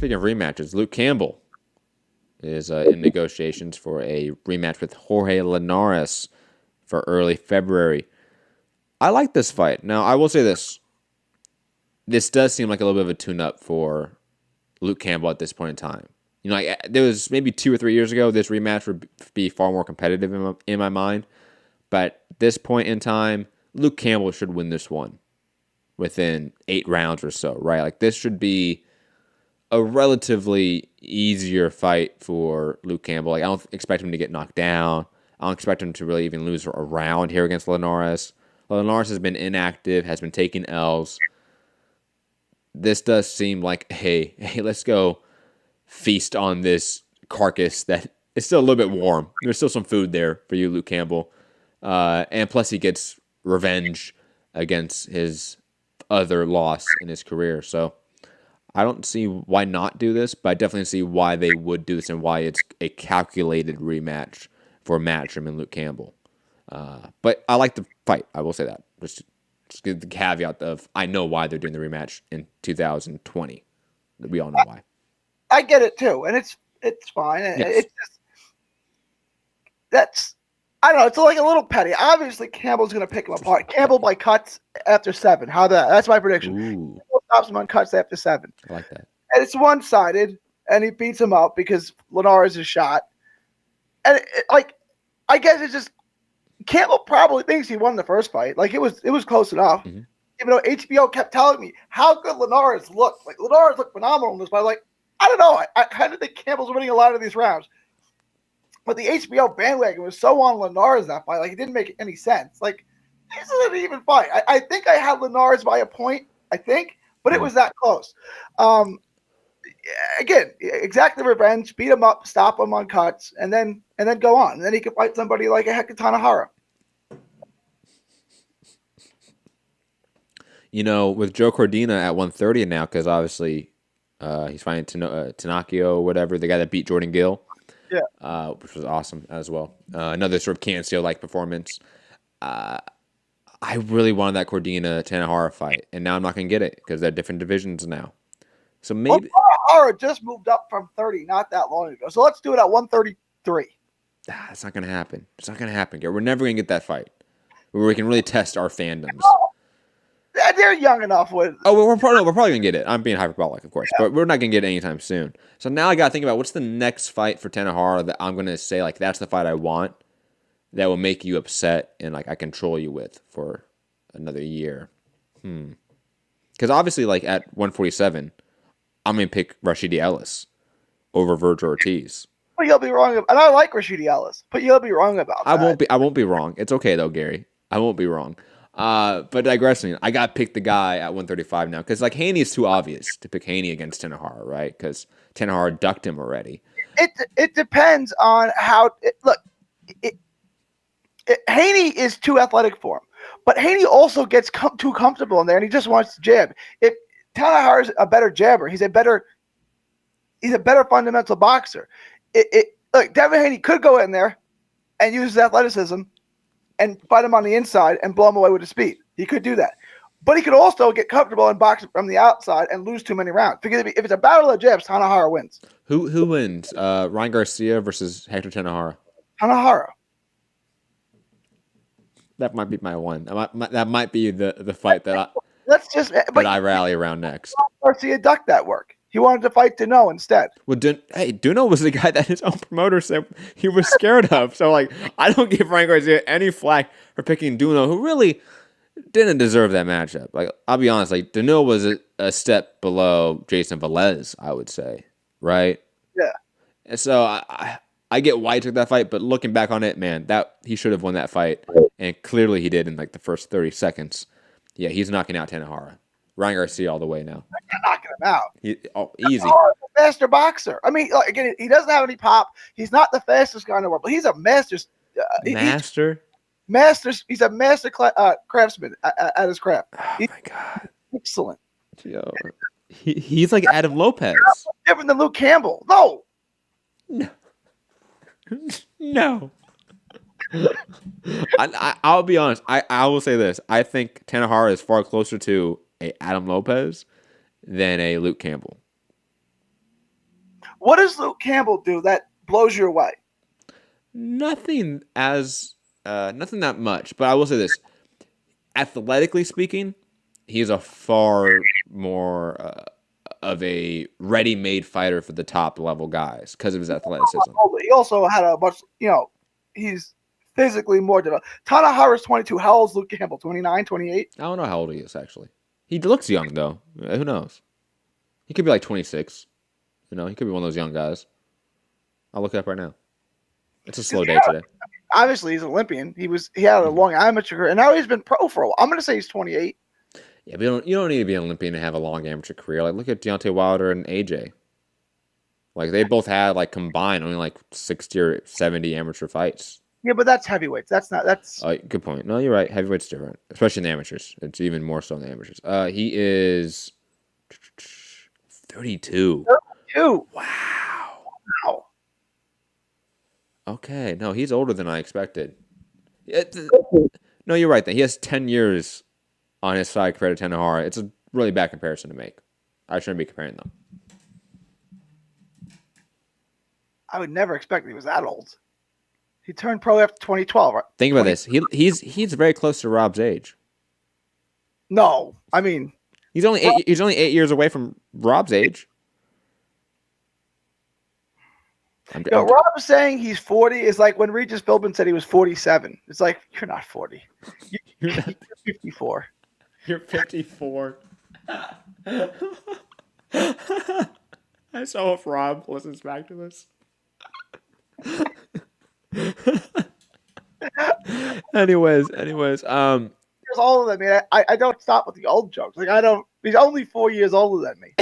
speaking of rematches, Luke Campbell is in negotiations for a rematch with Jorge Linares for early February. I like this fight. Now, I will say this. This does seem like a little bit of a tune-up for Luke Campbell at this point in time. You know, like, there was maybe 2 or 3 years ago, this rematch would be far more competitive in my mind. But at this point in time, Luke Campbell should win this one within 8 rounds or so, right? Like, this should be a relatively easier fight for Luke Campbell. Like, I don't expect him to get knocked down. I don't expect him to really even lose a round here against Linares. Linares has been inactive, has been taking L's. This does seem like, hey, let's go feast on this carcass that is still a little bit warm. There's still some food there for you, Luke Campbell. And plus he gets revenge against his other loss in his career. So I don't see why not do this, but I definitely see why they would do this and why it's a calculated rematch for Matchroom and Luke Campbell. But I like the fight. I will say that. Just give the caveat of I know why they're doing the rematch in 2020. We all know why. I get it too, and it's fine. Yes. It's just I don't know. It's like a little petty. Obviously, Campbell's going to pick him apart. Campbell by cuts after 7. That's my prediction. Campbell stops him on cuts after 7. I like that. And it's one-sided, and he beats him up because Linares is shot. And I guess it's just Campbell probably thinks he won the first fight. Like it was close enough. Mm-hmm. Even though HBO kept telling me how good Linares looked. Like Linares looked phenomenal in this fight. Like I don't know. I kind of think Campbell's winning a lot of these rounds. But the HBO bandwagon was so on Linares that fight. Like it didn't make any sense. Like this isn't an even fight. I think I had Linares by a point. I think, but it was that close. Again, exactly revenge. Beat him up, stop him on cuts, and then go on. And then he could fight somebody like a Tanahara. You know, with Joe Cordina at 130 now, because obviously he's fighting Tanakio or whatever, the guy that beat Jordan Gill, which was awesome as well. Another sort of Cancio-like performance. I really wanted that Cordina-Tanahara fight, and now I'm not going to get it because they're different divisions now. So maybe Tanahara just moved up from 30 not that long ago. So let's do it at 133. That's not going to happen. It's not going to happen. We're never going to get that fight where we can really test our fandoms. They're young enough with. Oh, we're probably going to get it. I'm being hyperbolic, of course, but we're not going to get it anytime soon. So now I got to think about what's the next fight for Tanahara that I'm going to say, like, that's the fight I want that will make you upset and, like, I control you with for another year. Because obviously, like, at 147, I'm going to pick Rashidi Ellis over Virgil Ortiz. But you'll be wrong. And I like Rashidi Ellis, but you'll be wrong about that. I won't be wrong. It's okay, though, Gary. I won't be wrong. But digressing, I got to pick the guy at 135 now because like Haney is too obvious to pick Haney against Tanahara, right? Because Tanahara ducked him already. It depends on how. Haney is too athletic for him, but Haney also gets too comfortable in there, and he just wants to jab. If Tanahara is a better jabber, he's a better fundamental boxer. Look, Devin Haney could go in there and use his athleticism and fight him on the inside and blow him away with his speed. He could do that. But he could also get comfortable and box from the outside and lose too many rounds. Because if it's a battle of jabs, Tanahara wins. Who wins? Ryan Garcia versus Hector Tanahara? Tanahara. That might be my one. That might be the fight that I rally around next. Garcia ducked that work. He wanted to fight Duno instead. Well, Duno was the guy that his own promoter said he was scared of. So, like, I don't give Ryan Garcia any flack for picking Duno, who really didn't deserve that matchup. Like, I'll be honest, like, Duno was a step below Jason Velez, I would say, right? Yeah. And so I get why he took that fight, but looking back on it, man, that he should have won that fight, and clearly he did in like the first 30 seconds. Yeah, he's knocking out Tanahara. Ryan Garcia all the way now. You're knocking him out. Easy. Tanahara's a master boxer. I mean, again, he doesn't have any pop. He's not the fastest guy in the world, but he's a master. He's a master craftsman at his craft. Oh my god, excellent. Yo, he's like Adam Lopez. Different than Luke Campbell. No. I'll be honest. I will say this. I think Tanahara is far closer to a Adam Lopez than a Luke Campbell. What does Luke Campbell do that blows you away? Nothing as nothing that much, but I will say this: athletically speaking, he's a far more of a ready-made fighter for the top level guys because of his athleticism. He also had a much, he's physically more developed. Tanahara's 22. How old is Luke Campbell? 29, 28? I don't know how old he is actually. He looks young though. Who knows? He could be like 26. He could be one of those young guys. I'll look it up right now. It's a slow day today. Obviously, he's an Olympian. He had a long amateur career, and now he's been pro for a while. I'm going to say he's 28. Yeah, but you don't need to be an Olympian to have a long amateur career. Like look at Deontay Wilder and AJ. Like they both had like combined only like 60 or 70 amateur fights. Yeah, but that's heavyweights. That's Good point. No, you're right. Heavyweight's different, especially in the amateurs. It's even more so in the amateurs. He is 32. 32. Wow. Wow. Okay. No, he's older than I expected. No, you're right. Then he has 10 years on his side compared to Tanahara. It's a really bad comparison to make. I shouldn't be comparing them. I would never expect he was that old. He turned pro after 2012. Right? Think about this. He's very close to Rob's age. No, I mean He's only 8 years away from Rob's age. Rob saying he's 40 is like when Regis Philbin said he was 47. It's like, you're not 40. You're 54. You're 54. So if Rob listens back to this. anyways, Years older than me. I don't stop with the old jokes. Like, he's only 4 years older than me.